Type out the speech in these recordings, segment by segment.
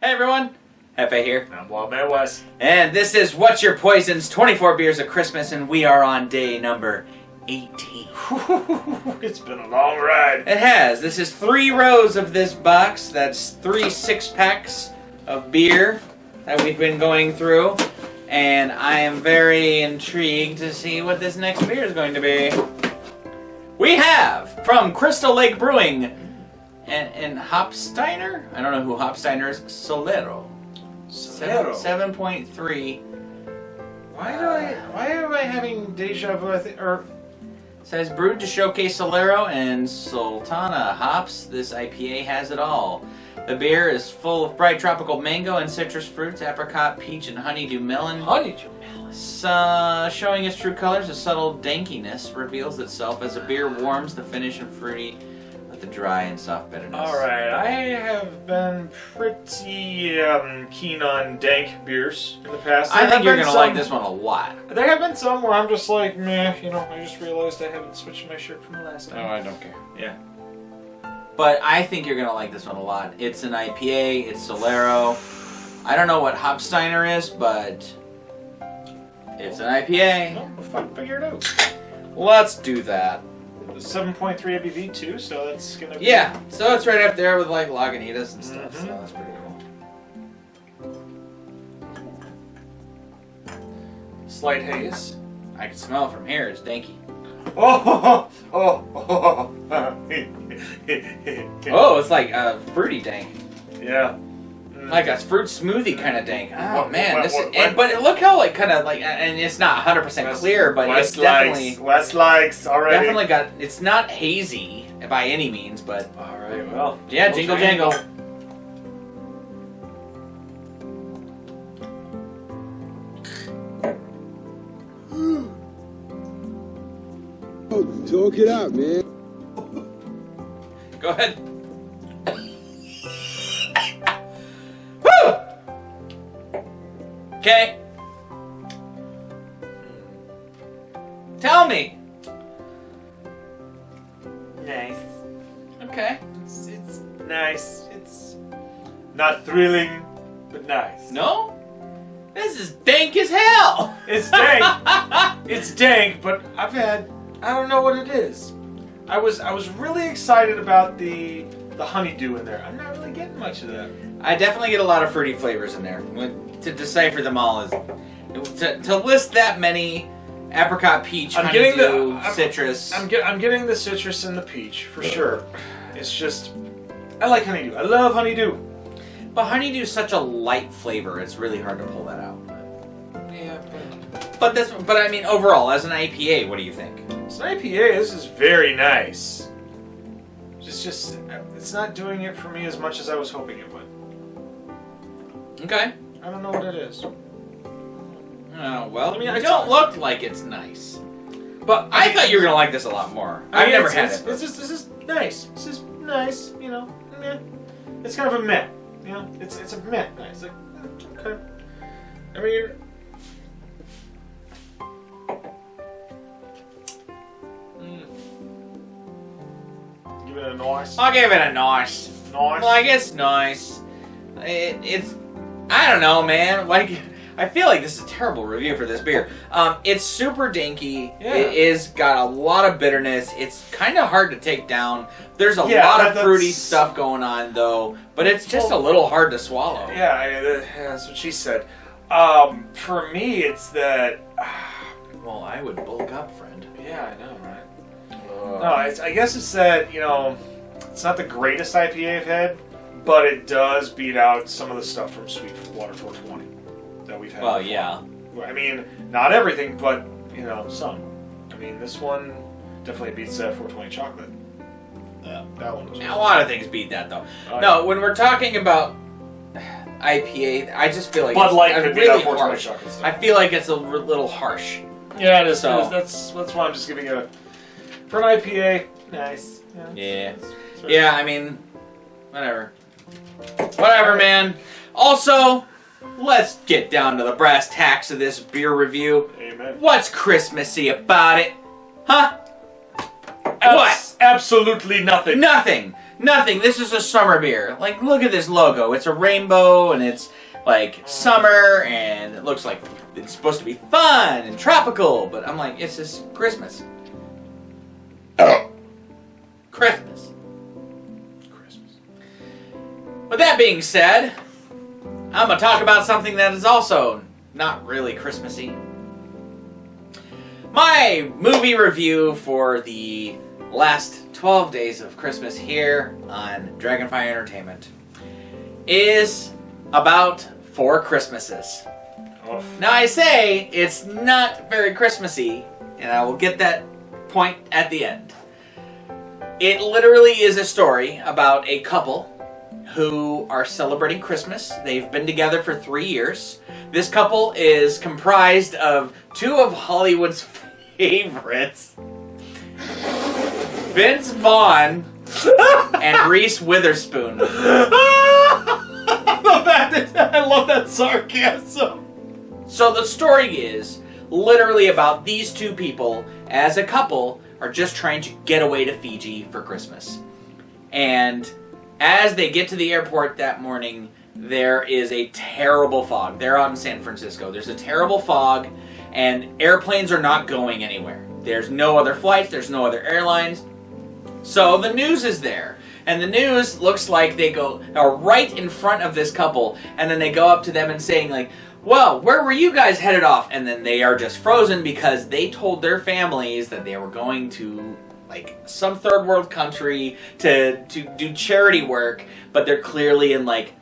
Hey everyone, Hefe here. I'm Wildman West. And this is What's Your Poisons, 24 Beers of Christmas, and we are on day number 18. It's been a long ride. It has. This is 3 rows of this box. That's 3 6-packs of beer that we've been going through. And I am very intrigued to see what this next beer is going to be. We have, from Crystal Lake Brewing, and Hopsteiner? I don't know who Hopsteiner is. Solero. 7.3. Why am I having deja vu? Says brewed to showcase Solero and Sultana hops. This IPA has it all. The beer is full of bright tropical mango and citrus fruits, apricot, peach, and honeydew melon. Honeydew melon. Showing its true colors, a subtle dankiness reveals itself as the beer warms the finish and fruity with the dry and soft bitterness. Alright, I have been pretty keen on dank beers in the past. I think you're going to like this one a lot. There have been some where I'm just like, meh, I just realized I haven't switched my shirt from the last time. No, I don't care. Yeah. But I think you're going to like this one a lot. It's an IPA, it's Solero. I don't know what Hopsteiner is, but it's an IPA. Well, we'll figure it out. Let's do that. 7.3 ABV too, so that's going to be... Yeah, so it's right up there with like Lagunitas and stuff, so that's pretty cool. Slight haze. I can smell it from here, it's danky. Oh, Oh, it's like fruity dank. Yeah. Like a fruit smoothie kind of dank. Oh man, what? But look how like kind of like, and it's not 100% clear, but it's definitely West likes already. Definitely got. It's not hazy by any means, but all right. Well, yeah, jingle jangle. Talk it out, man. Go ahead. Woo! Okay. Tell me. Nice. Okay. It's nice. It's not thrilling, but nice. No? This is dank as hell. It's dank. It's dank, but I don't know what it is. I was really excited about the honeydew in there. I'm not really getting much of that. I definitely get a lot of fruity flavors in there. To decipher them all is to list that many: apricot, peach, honeydew, citrus. I'm getting the citrus and the peach for sure. It's just I like honeydew. I love honeydew. But honeydew is such a light flavor; it's really hard to pull that out. Yeah, But I mean, overall, as an IPA, what do you think? As an IPA, this is very nice. It's not doing it for me as much as I was hoping it would. Okay. I don't know what it is. Oh, well, I mean, it don't look like it's nice. But I thought you were going to like this a lot more. I've never had it. This is nice. This is nice, meh. It's kind of a meh. It's a meh nice. Like, okay. I mean... Give it a nice. I'll give it a nice. Nice. Like, it's nice. It's... I don't know, man. Like... I feel like this is a terrible review for this beer. It's super danky. Yeah. It is got a lot of bitterness. It's kind of hard to take down. There's a lot of fruity stuff going on, though. But it's just a little hard to swallow. Yeah, that's what she said. For me, it's that... Well, I would bulk up, friend. Yeah, I know, right? No, I guess it's that, it's not the greatest IPA I've had, but it does beat out some of the stuff from Sweetwater 420 that we've had. Well, before. yeah. I mean, not everything, but, some. I mean, this one definitely beats that 420 chocolate. That one was A lot of things beat that, though. Oh, No, when we're talking about IPA, I just feel like Bud Light it's could beat out really 420 harsh. chocolate stuff. I feel like it's a little harsh. Yeah, it is. So- That's why I'm just giving it a... For an IPA, nice. Yeah. It's Yeah, I mean, whatever. Whatever, man. Also, let's get down to the brass tacks of this beer review. Amen. What's Christmassy about it? Huh? What? Absolutely nothing. Nothing. Nothing. This is a summer beer. Like, look at this logo. It's a rainbow, and it's like summer, and it looks like it's supposed to be fun and tropical. But I'm like, it's just Christmas. Christmas. With that being said, I'm going to talk about something that is also not really Christmassy. My movie review for the last 12 days of Christmas here on Dragonfire Entertainment is about 4 Christmases. Oh. Now I say it's not very Christmassy, and I will get that point at the end. It literally is a story about a couple who are celebrating Christmas. They've been together for 3 years. This couple is comprised of 2 of Hollywood's favorites, Vince Vaughn and Reese Witherspoon. I love that sarcasm. So the story is literally about these 2 people as a couple are just trying to get away to Fiji for Christmas. And as they get to the airport that morning, there is a terrible fog. They're out in San Francisco. There's a terrible fog, and airplanes are not going anywhere. There's no other flights. There's no other airlines. So the news is there. And the news looks like they are right in front of this couple, and then they go up to them and saying, like, well, where were you guys headed off? And then they are just frozen because they told their families that they were going to, like, some third world country to do charity work, but they're clearly in, like,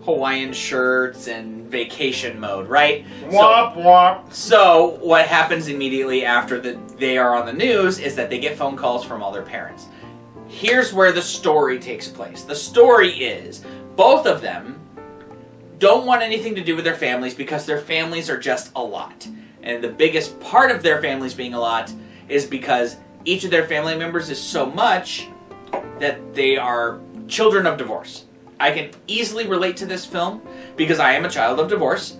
Hawaiian shirts and vacation mode, right? Womp womp. So what happens immediately after they are on the news is that they get phone calls from all their parents. Here's where the story takes place. The story is both of them don't want anything to do with their families because their families are just a lot. And the biggest part of their families being a lot is because each of their family members is so much that they are children of divorce. I can easily relate to this film because I am a child of divorce.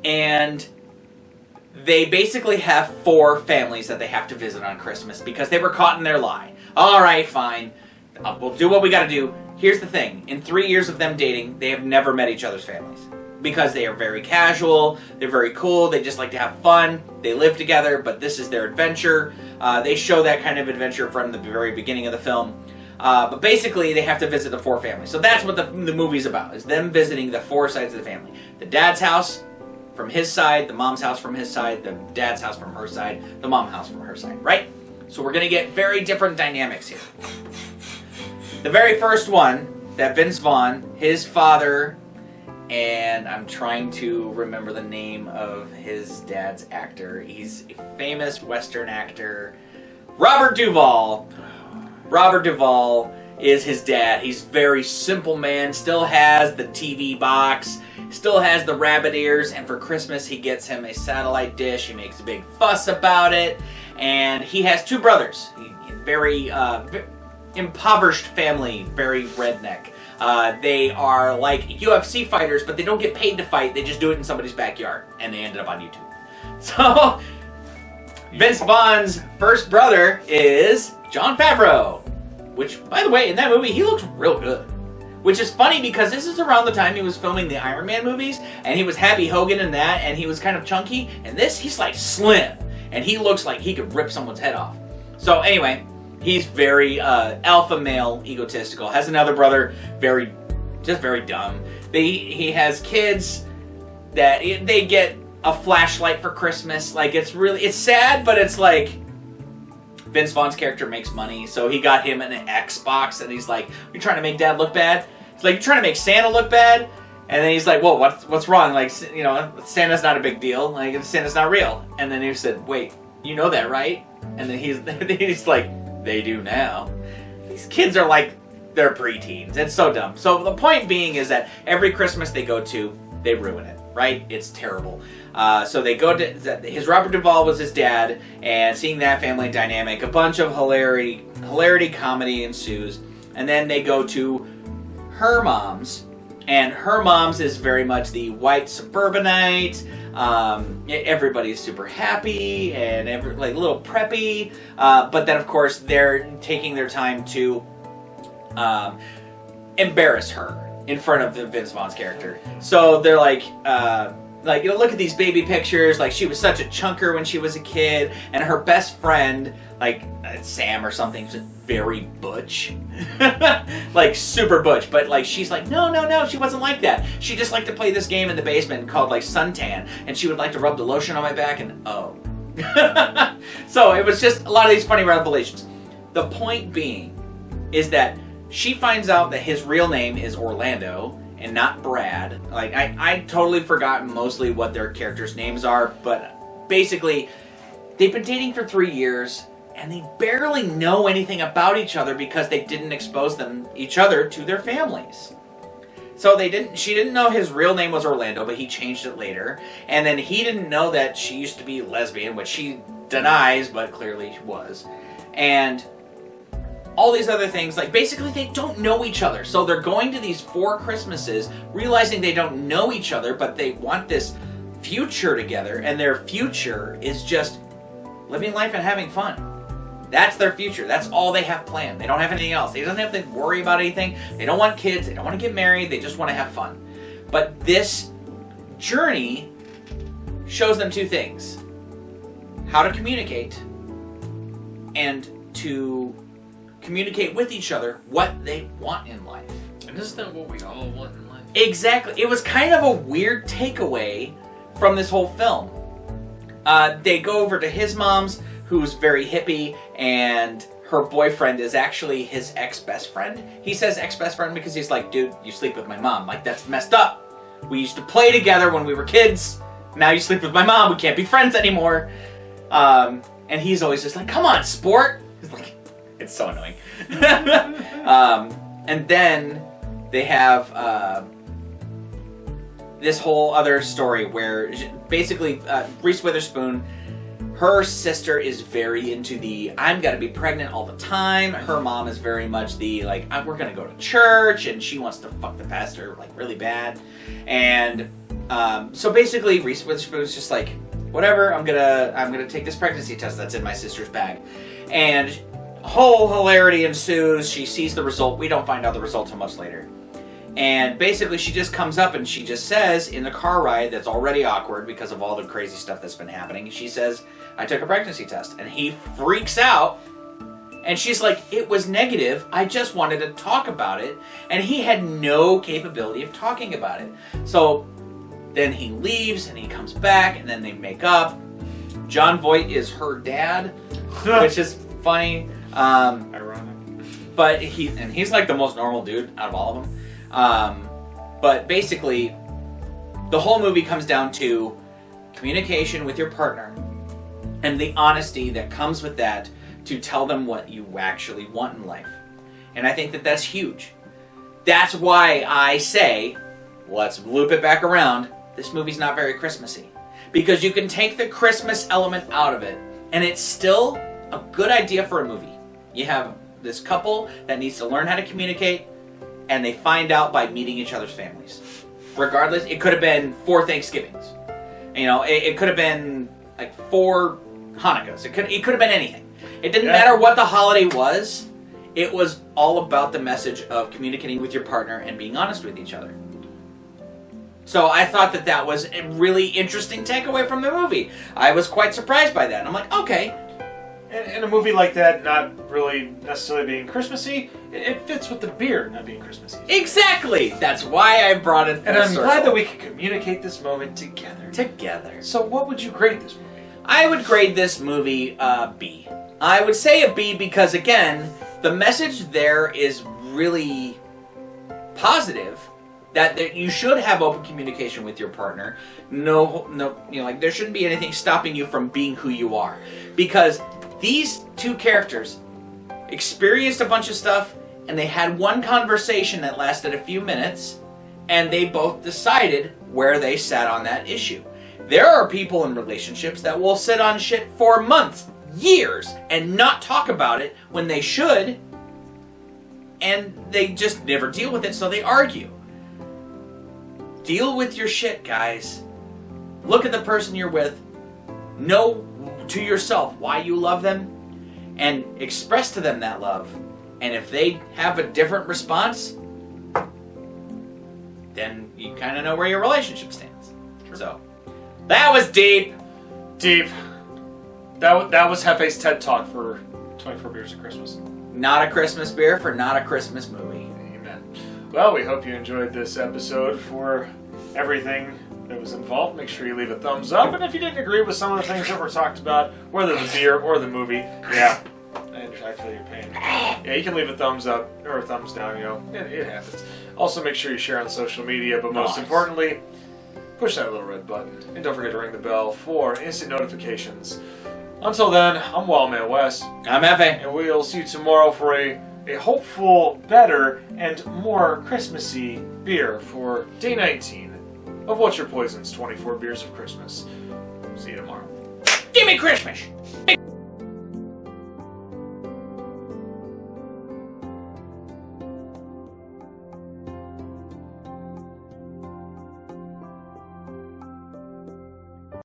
And they basically have 4 families that they have to visit on Christmas because they were caught in their lie. All right, fine. We'll do what we got to do. Here's the thing. In 3 years of them dating, they have never met each other's families because they are very casual. They're very cool. They just like to have fun. They live together, but this is their adventure. They show that kind of adventure from the very beginning of the film. But basically, they have to visit the 4 families. So that's what the movie's about, is them visiting the 4 sides of the family. The dad's house from his side, the mom's house from his side, the dad's house from her side, the mom's house from her side, right? So we're going to get very different dynamics here. The very first one, that Vince Vaughn, his father, and I'm trying to remember the name of his dad's actor. He's a famous Western actor. Robert Duvall. Robert Duvall is his dad. He's a very simple man, still has the TV box, still has the rabbit ears, and for Christmas he gets him a satellite dish. He makes a big fuss about it, and he has 2 brothers. Very impoverished family, very redneck. They are like UFC fighters, but they don't get paid to fight. They just do it in somebody's backyard, and they ended up on YouTube. So Vince Vaughn's first brother is Jon Favreau, which, by the way, in that movie, he looks real good. Which is funny because this is around the time he was filming the Iron Man movies, and he was Happy Hogan in that, and he was kind of chunky, and this, he's like slim, and he looks like he could rip someone's head off. So anyway, he's very alpha male, egotistical, has another brother, very dumb. He has kids that they get a flashlight for Christmas. Like, it's sad, but it's like, Vince Vaughn's character makes money, so he got him an Xbox, and he's like, "You're trying to make Dad look bad?" It's like, "You're trying to make Santa look bad?" And then he's like, "Well, what's wrong? Like, you know, Santa's not a big deal. Like, Santa's not real." And then he said, "Wait, you know that, right?" And then he's like, "They do now." These kids are like, they're preteens. It's so dumb. So the point being is that every Christmas they go to, they ruin it, right? It's terrible. So they go to, his Robert Duvall was his dad, and seeing that family dynamic, a bunch of hilarity comedy ensues, and then they go to her mom's, and her mom's is very much the white suburbanite, Everybody's super happy and like a little preppy, but then of course they're taking their time to embarrass her in front of the Vince Vaughn's character. So they're like, look at these baby pictures. Like, she was such a chunker when she was a kid, and her best friend, like Sam or something, was very butch, like super butch. But like, she's like, no, she wasn't like that. She just liked to play this game in the basement called like Suntan, and she would like to rub the lotion on my back. And oh, so it was just a lot of these funny revelations. The point being is that she finds out that his real name is Orlando and not Brad. Like, I totally forgot mostly what their characters' names are, but basically, they've been dating for 3 years, and they barely know anything about each other because they didn't expose each other to their families. So she didn't know his real name was Orlando, but he changed it later. And then he didn't know that she used to be lesbian, which she denies, but clearly was. And all these other things, like, basically they don't know each other. So they're going to these 4 Christmases, realizing they don't know each other, but they want this future together, and their future is just living life and having fun. That's their future. That's all they have planned. They don't have anything else. They don't have to worry about anything. They don't want kids. They don't want to get married. They just want to have fun. But this journey shows them 2 things: how to communicate, and to communicate with each other what they want in life. And isn't that what we all want in life? Exactly. It was kind of a weird takeaway from this whole film. They go over to his mom's, who's very hippie, and her boyfriend is actually his ex-best friend. He says ex-best friend because he's like, dude, you sleep with my mom. Like, that's messed up. We used to play together when we were kids. Now you sleep with my mom. We can't be friends anymore. And he's always just like, come on, sport. He's like, it's so annoying. And then they have this whole other story where basically Reese Witherspoon, her sister is very into the I'm gonna be pregnant all the time. Her mom is very much the like we're gonna go to church, and she wants to fuck the pastor like really bad. And so basically Reese Witherspoon is just like, whatever, I'm gonna take this pregnancy test that's in my sister's bag. And whole hilarity ensues. She sees the result. We don't find out the result until much later. And basically she just comes up and she just says in the car ride that's already awkward because of all the crazy stuff that's been happening, she says, I took a pregnancy test. And he freaks out. And she's like, it was negative. I just wanted to talk about it. And he had no capability of talking about it. So then he leaves and he comes back and then they make up. Jon Voight is her dad, which is funny. Ironic. But he's like the most normal dude out of all of them. But basically, the whole movie comes down to communication with your partner and the honesty that comes with that to tell them what you actually want in life. And I think that that's huge. That's why I say, let's loop it back around, this movie's not very Christmassy. Because you can take the Christmas element out of it, and it's still a good idea for a movie. You have this couple that needs to learn how to communicate, and they find out by meeting each other's families. Regardless, it could have been 4 Thanksgivings. You know, it could have been like 4 Hanukkahs. It could have been anything. It didn't matter what the holiday was. It was all about the message of communicating with your partner and being honest with each other. So I thought that that was a really interesting takeaway from the movie. I was quite surprised by that. And I'm like, okay. And a movie like that not really necessarily being Christmassy, it fits with the beer not being Christmassy. Exactly! That's why I brought it full And I'm circle. glad that we can communicate this moment together. So what would you grade this movie? I would grade this movie a B. I would say a B because, again, the message there is really positive. That you should have open communication with your partner. No, you know, like there shouldn't be anything stopping you from being who you are. Because these 2 characters experienced a bunch of stuff, and they had one conversation that lasted a few minutes, and they both decided where they sat on that issue. There are people in relationships that will sit on shit for months, years, and not talk about it when they should, and they just never deal with it, so they argue. Deal with your shit, guys. look at the person you're with, know to yourself why you love them, and express to them that love. And if they have a different response, then you kind of know where your relationship stands. Sure. So, that was deep. Deep. That was Hefe's TED Talk for 24 Beers of Christmas. Not a Christmas beer for not a Christmas movie. Amen. Well, we hope you enjoyed this episode. For everything that was involved, make sure you leave a thumbs up. And if you didn't agree with some of the things that were talked about, whether the beer or the movie, yeah, I feel your pain. Yeah, you can leave a thumbs up or a thumbs down, it happens. Also, make sure you share on social media, but most importantly, push that little red button. And don't forget to ring the bell for instant notifications. Until then, I'm Wildman West. I'm Efe. And we'll see you tomorrow for a hopeful, better, and more Christmassy beer for day 19 of What's Your Poison's 24 Beers of Christmas. See you tomorrow. Give me Christmas!